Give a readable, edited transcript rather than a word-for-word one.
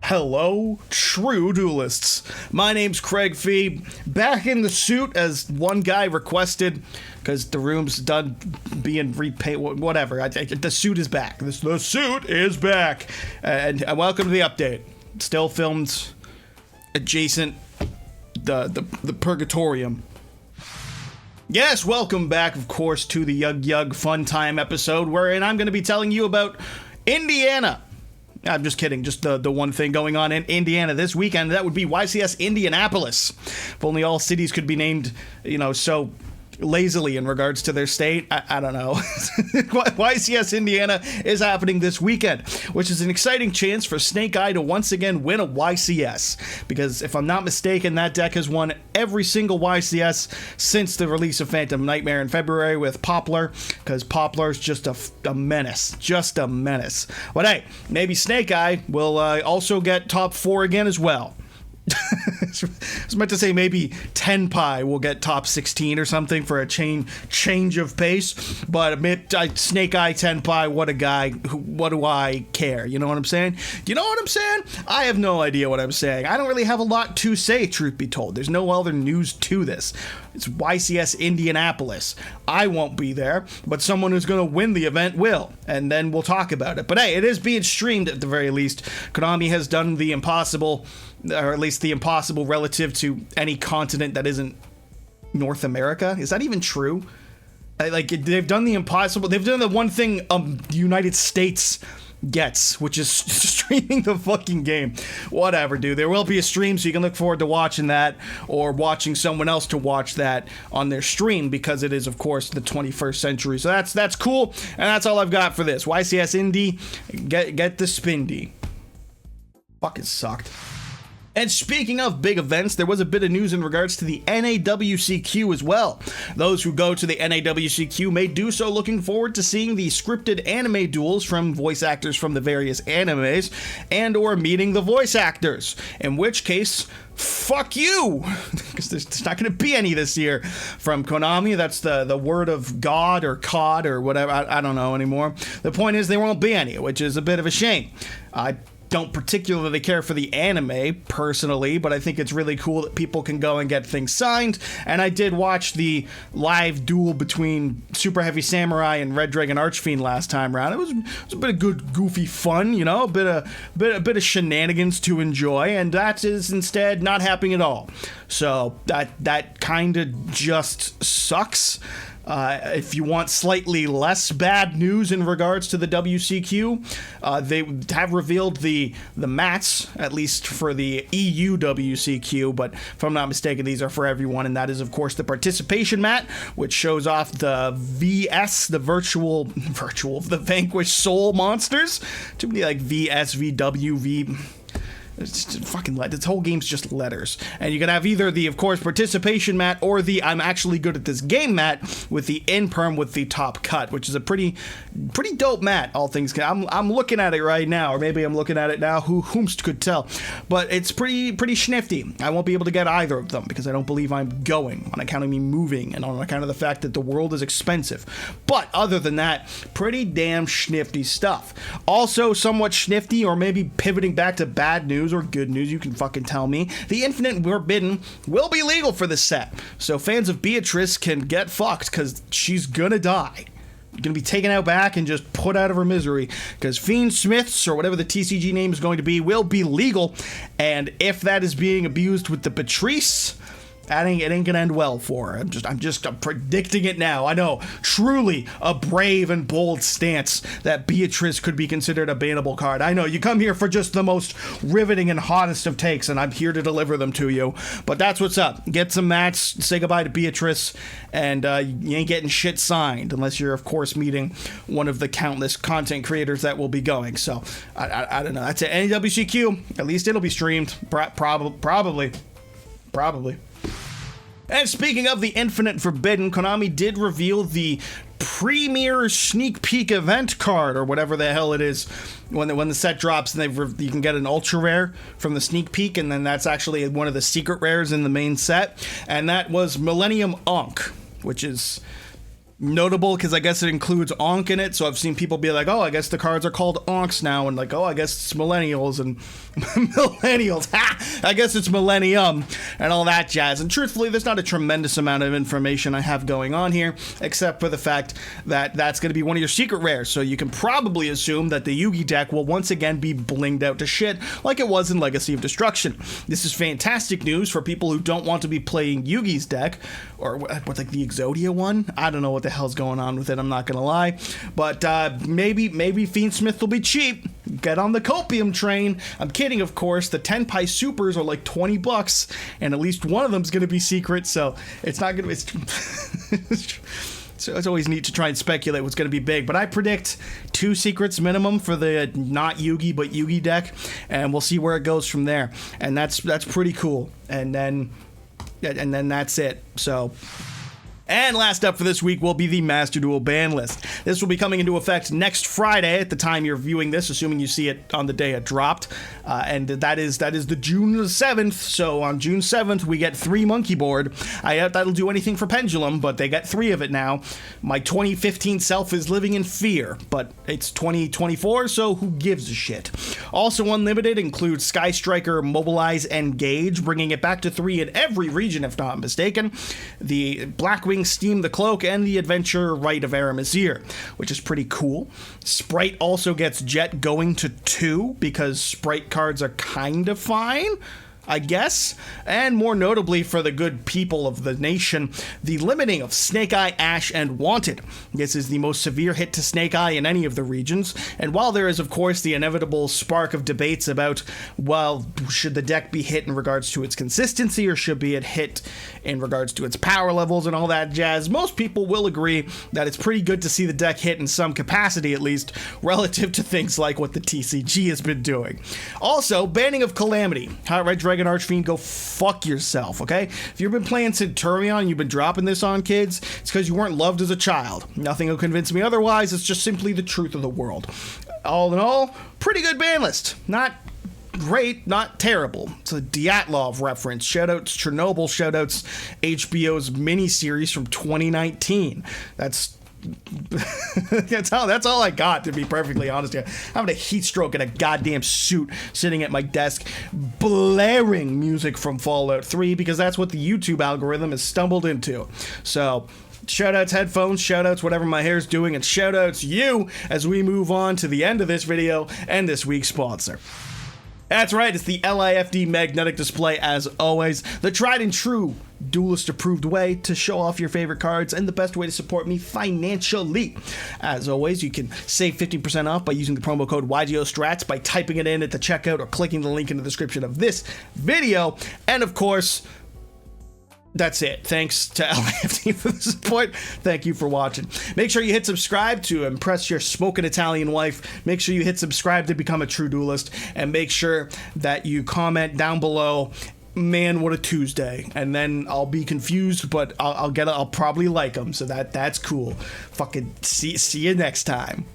Hello, true duelists. My name's Craig Fee, back in the suit as one guy requested, because the room's done being repainted, whatever. The suit is back. The suit is back. And welcome to the update. Still filmed adjacent the Purgatorium. Yes, welcome back, of course, to the Yugioh Fun Time episode, wherein I'm going to be telling you about Indiana. I'm just kidding, just the one thing going on in Indiana this weekend, that would be YCS Indianapolis. If only all cities could be named, so lazily in regards to their state. I don't know. YCS Indiana is happening this weekend, which is an exciting chance for Snake Eye to once again win a YCS. Because if I'm not mistaken, that deck has won every single YCS since the release of Phantom Nightmare in February with Poplar, because Poplar's just a menace. Just a menace. But hey, maybe Snake Eye will also get top 4 again as well. I was meant to say maybe Tenpai will get top 16 or something for a change of pace, but Snake Eye Tenpai, what a guy. What do I care? You know what I'm saying? Do you know what I'm saying? I have no idea what I'm saying. I don't really have a lot to say, truth be told. There's no other news to this. It's YCS Indianapolis. I won't be there, but someone who's going to win the event will, and then we'll talk about it. But hey, it is being streamed at the very least. Konami has done the impossible, or at least the impossible relative to any continent that isn't North America. Is that even true? They've done the impossible. They've done the one thing the United States gets, which is streaming the fucking game. Whatever, dude. There will be a stream, so you can look forward to watching that, or watching someone else to watch that on their stream, because it is, of course, the 21st century. So that's cool, and that's all I've got for this. YCS Indy, get the spindy. Fucking sucked. And speaking of big events, there was a bit of news in regards to the WCQ as well. Those who go to the WCQ may do so looking forward to seeing the scripted anime duels from voice actors from the various animes, and or meeting the voice actors. In which case, fuck you! Because there's not going to be any this year from Konami. That's the word of God or COD or whatever. I don't know anymore. The point is there won't be any, which is a bit of a shame. I don't particularly care for the anime personally, but I think it's really cool that people can go and get things signed. And I did watch the live duel between Super Heavy Samurai and Red Dragon Archfiend last time around. It was a bit of good goofy fun, a bit of shenanigans to enjoy, and that is instead not happening at all. So that kind of just sucks. If you want slightly less bad news in regards to the WCQ, they have revealed the mats, at least for the EU WCQ, but if I'm not mistaken, these are for everyone, and that is, of course, the participation mat, which shows off the VS, the the Vanquished Soul monsters. Too many like VS, VW, V... It's just fucking this whole game's just letters. And you can have either the, of course, participation mat or the I'm actually good at this game mat with the in-perm with the top cut, which is a pretty dope mat, all things I'm looking at it right now, or maybe I'm looking at it now, whomst could tell. But it's pretty schnifty. I won't be able to get either of them because I don't believe I'm going, on account of me moving and on account of the fact that the world is expensive. But other than that, pretty damn schnifty stuff. Also somewhat schnifty, or maybe pivoting back to bad news or good news, you can fucking tell me. The Infinite Forbidden will be legal for this set, so fans of Beatrice can get fucked, because she's gonna die. Gonna be taken out back and just put out of her misery, because Fiend Smiths, or whatever the TCG name is going to be, will be legal, and if that is being abused with the Patrice, it ain't gonna end well for her. I'm predicting it now. I know, truly a brave and bold stance that Beatrice could be considered a bannable card. I know, you come here for just the most riveting and hottest of takes, and I'm here to deliver them to you. But that's what's up. Get some mats, say goodbye to Beatrice, and you ain't getting shit signed, unless you're, of course, meeting one of the countless content creators that will be going. So, I don't know. That's it. WCQ, at least it'll be streamed. Probably. And speaking of the Infinite Forbidden, Konami did reveal the premier sneak peek event card, or whatever the hell it is, when the set drops, and you can get an ultra rare from the sneak peek, and then that's actually one of the secret rares in the main set, and that was Millennium Ankh, which is notable because I guess it includes Onk in it. So I've seen people be like, oh, I guess the cards are called Onks now. And like, oh, I guess it's millennials and millennials. Ha! I guess it's millennium and all that jazz. And truthfully, there's not a tremendous amount of information I have going on here, except for the fact that that's going to be one of your secret rares. So you can probably assume that the Yugi deck will once again be blinged out to shit like it was in Legacy of Destruction. This is fantastic news for people who don't want to be playing Yugi's deck, or what, like the Exodia one? I don't know what the hell's going on with it, I'm not gonna lie. But maybe Fiendsmith will be cheap. Get on the copium train. I'm kidding, of course. The Tenpai Supers are like $20, and at least one of them's gonna be secret, so it's not gonna be... So it's always neat to try and speculate what's going to be big, but I predict 2 secrets minimum for the not Yugi but Yugi deck, and we'll see where it goes from there. And that's pretty cool. And then that's it. So. And last up for this week will be the Master Duel ban list. This will be coming into effect next Friday at the time you're viewing this, assuming you see it on the day it dropped. And that is the June 7th. So on June 7th, we get 3 Monkey Board. I doubt that'll do anything for Pendulum, but they get 3 of it now. My 2015 self is living in fear, but it's 2024, so who gives a shit? Also unlimited includes Sky Striker, Mobilize, Engage, bringing it back to 3 in every region, if not mistaken. The Blackwing Steam the Cloak, and the Adventure Rite of Aramazir, which is pretty cool. Sprite also gets Jet going to 2 because Sprite cards are kind of fine, I guess. And more notably for the good people of the nation, the limiting of Snake Eye, Ash, and Wanted. This is the most severe hit to Snake Eye in any of the regions, and while there is of course the inevitable spark of debates about, well, should the deck be hit in regards to its consistency or should be it hit in regards to its power levels and all that jazz, most people will agree that it's pretty good to see the deck hit in some capacity at least, relative to things like what the TCG has been doing. Also, banning of Calamity. Hot Red Dragon Archfiend, go fuck yourself, okay? If you've been playing Centurion and you've been dropping this on kids, it's because you weren't loved as a child. Nothing will convince me otherwise, it's just simply the truth of the world. All in all, pretty good ban list. Not great, not terrible. It's a Dyatlov reference. Shoutouts Chernobyl, shoutouts HBO's miniseries from 2019. That's all I got, to be perfectly honest here. I'm having a heat stroke in a goddamn suit sitting at my desk blaring music from Fallout 3 because that's what the YouTube algorithm has stumbled into. So shoutouts headphones, shoutouts whatever my hair's doing, and shoutouts you as we move on to the end of this video and this week's sponsor. That's right, it's the LIFD magnetic display as always, the tried and true Duelist approved way to show off your favorite cards and the best way to support me financially. As always, you can save 15% off by using the promo code YGOSTRATS by typing it in at the checkout or clicking the link in the description of this video. And of course, that's it. Thanks to LIFD for the support. Thank you for watching. Make sure you hit subscribe to impress your smoking Italian wife. Make sure you hit subscribe to become a true duelist. And make sure that you comment down below, man, what a Tuesday. And then I'll be confused, but I'll probably like them. So that's cool. Fucking see you next time.